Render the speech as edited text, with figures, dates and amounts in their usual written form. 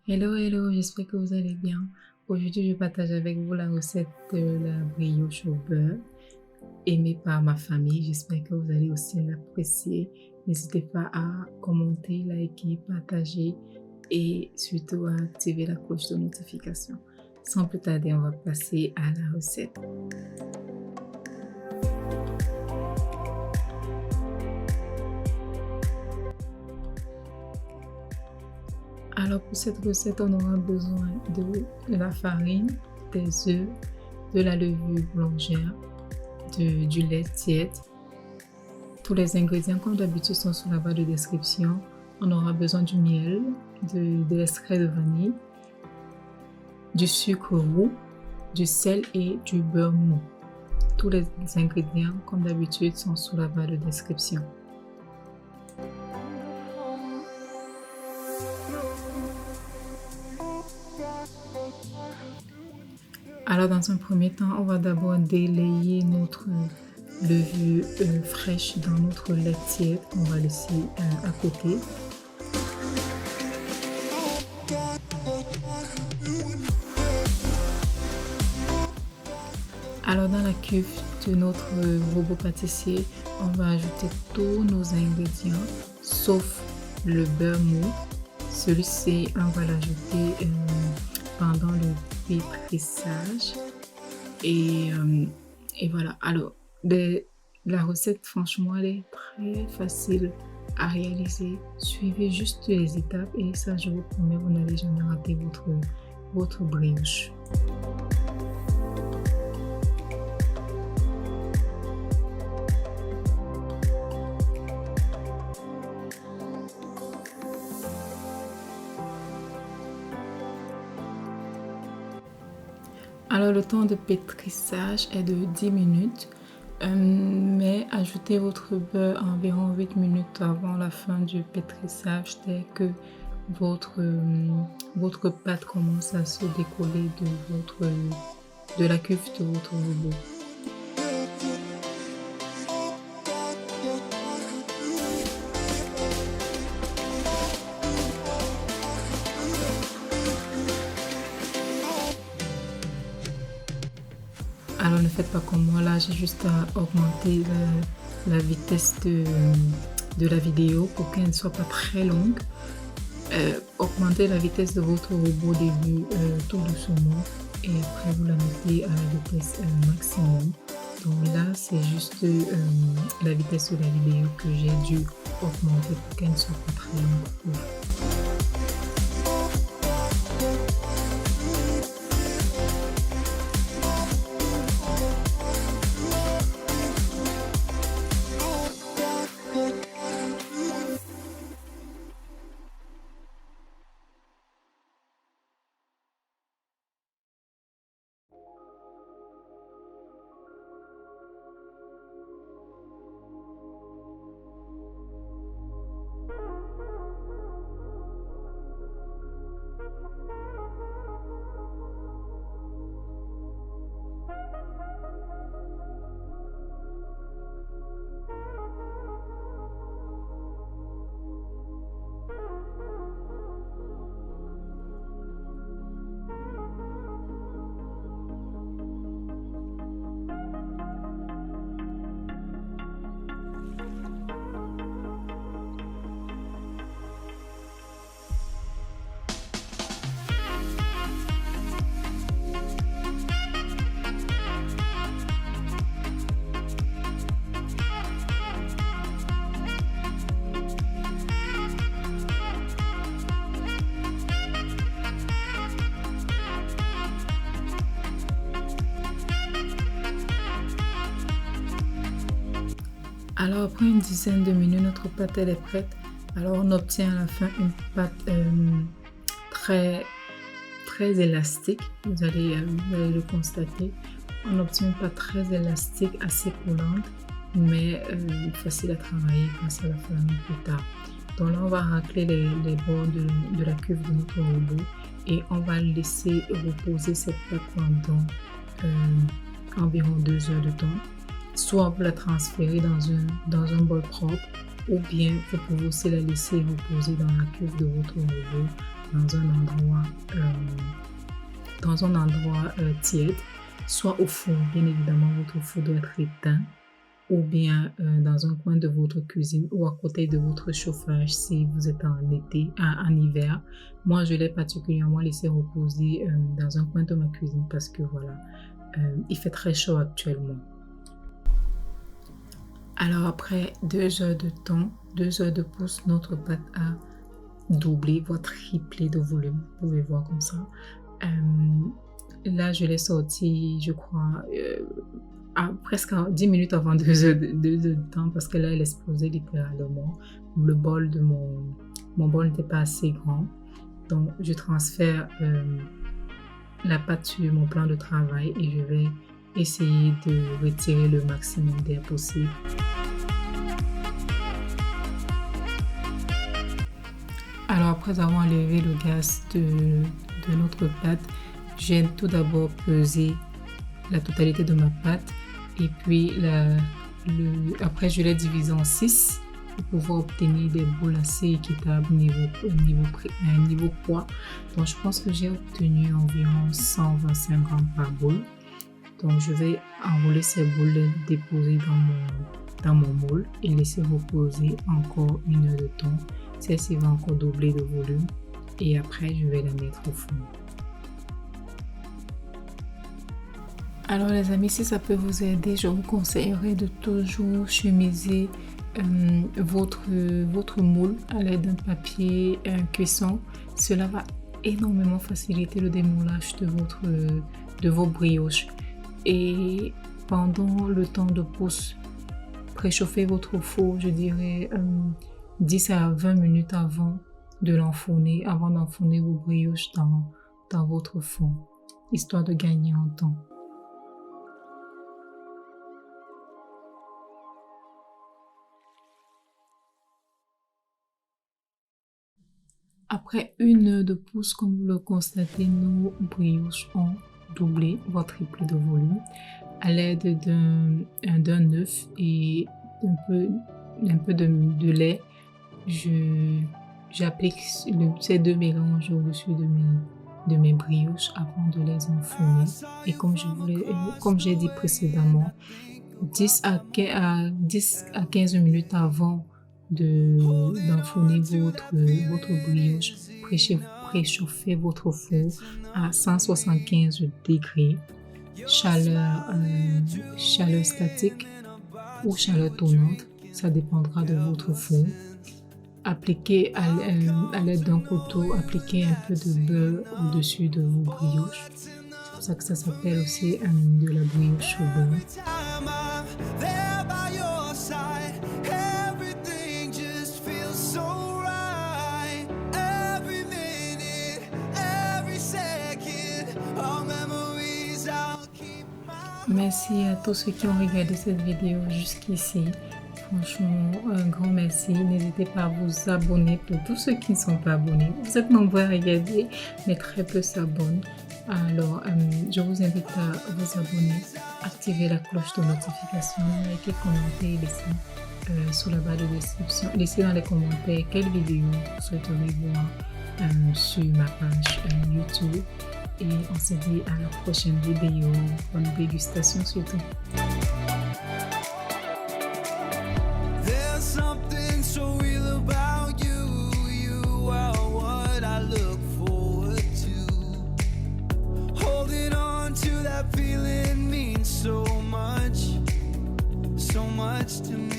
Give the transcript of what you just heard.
Hello, hello, j'espère que vous allez bien. Aujourd'hui, je partage avec vous la recette de la brioche au beurre, aimée par ma famille. J'espère que vous allez aussi l'apprécier. N'hésitez pas à commenter, liker, partager et surtout à activer la cloche de notification. Sans plus tarder, on va passer à la recette. Alors pour cette recette, on aura besoin de la farine, des œufs, de la levure boulangère, du lait tiède. Tous les ingrédients, comme d'habitude, sont sous la barre de description. On aura besoin du miel, de l'extrait de vanille, du sucre roux, du sel et du beurre mou. Tous les ingrédients, comme d'habitude, sont sous la barre de description. Alors, dans un premier temps, on va d'abord délayer notre levure fraîche dans notre lait tiède. On va laisser à côté. Alors, dans la cuve de notre robot pâtissier, on va ajouter tous nos ingrédients, sauf le beurre mou. Celui-ci, on va l'ajouter pendant le pétrissage. Et voilà. Alors, la recette, franchement, elle est très facile à réaliser. Suivez juste les étapes et ça, je vous promets, vous n'allez jamais rater votre brioche. Alors le temps de pétrissage est de 10 minutes, mais ajoutez votre beurre environ 8 minutes avant la fin du pétrissage dès que votre pâte commence à se décoller de la cuve de votre robot. Alors ne faites pas comme moi, là j'ai juste à augmenter la vitesse de la vidéo pour qu'elle ne soit pas très longue. Augmentez la vitesse de votre robot au début tout doucement et après vous la mettez à la vitesse maximum. Donc là c'est juste la vitesse de la vidéo que j'ai dû augmenter pour qu'elle ne soit pas très longue. Alors après une dizaine de minutes, notre pâte elle est prête. Alors on obtient à la fin une pâte très élastique. Vous allez le constater. On obtient une pâte très élastique, assez collante, mais facile à travailler grâce à la farine plus tard. Donc là on va racler les bords de la cuve de notre robot et on va laisser reposer cette pâte pendant environ 2 heures de temps. Soit on peut la transférer dans un bol propre ou bien vous pouvez aussi la laisser reposer dans la cuve de votre robot dans un endroit tiède, soit au four, bien évidemment votre four doit être éteint, ou bien dans un coin de votre cuisine ou à côté de votre chauffage si vous êtes en hiver. Moi, je l'ai particulièrement laissé reposer dans un coin de ma cuisine parce que voilà, il fait très chaud actuellement. Alors après 2 heures de temps, 2 heures de pouce, notre pâte a doublé, voire triplé de volume. Vous pouvez voir comme ça. Là, je l'ai sorti, je crois, presque 10 minutes avant 2 heures de temps parce que là, elle explosait littéralement. Le bol de mon bol n'était pas assez grand. Donc, je transfère la pâte sur mon plan de travail et je vais essayer de retirer le maximum d'air possible. Alors après avoir enlevé le gaz de notre pâte, j'ai tout d'abord pesé la totalité de ma pâte et puis après je l'ai divisé en 6 pour pouvoir obtenir des boules assez équitables niveau poids. Donc je pense que j'ai obtenu environ 125 grammes par boule. Donc je vais enrouler ces boules, les déposer dans mon moule et laisser reposer encore 1 heure de temps. Celle-ci va encore doubler de volume et après je vais la mettre au four. Alors les amis, si ça peut vous aider, je vous conseillerais de toujours chemiser votre moule à l'aide d'un papier cuisson. Cela va énormément faciliter le démoulage de vos brioches. Et pendant le temps de pousse, préchauffez votre four, je dirais 10 à 20 minutes avant d'enfourner vos brioches dans votre four, histoire de gagner en temps. Après 1 heure de pousse, comme vous le constatez, nos brioches ont doublé, voire triplé de volume. À l'aide d'un œuf et un peu de lait, j'applique ces 2 mélanges au-dessus de mes brioches avant de les enfourner. Et comme j'ai dit précédemment, 10 à 15 minutes avant d'enfourner votre brioche, préchauffez votre four à 175 degrés, chaleur statique ou chaleur tournante, ça dépendra de votre four. Appliquez à l'aide d'un couteau, appliquez un peu de beurre au-dessus de vos brioches. C'est pour ça que ça s'appelle aussi de la brioche au beurre. Merci à tous ceux qui ont regardé cette vidéo jusqu'ici. Franchement, un grand merci. N'hésitez pas à vous abonner pour tous ceux qui ne sont pas abonnés. Vous êtes nombreux à regarder, mais très peu s'abonnent. Alors, je vous invite à vous abonner, activer la cloche de notification, liker, commenter et laisser sous la barre de description. Laissez dans les commentaires quelle vidéo vous souhaiteriez voir sur ma page YouTube. Et on se dit à la prochaine vidéo. Bonne dégustation surtout. There's something so real about you. You are what I look forward to. Holding on to that feeling means so much to me.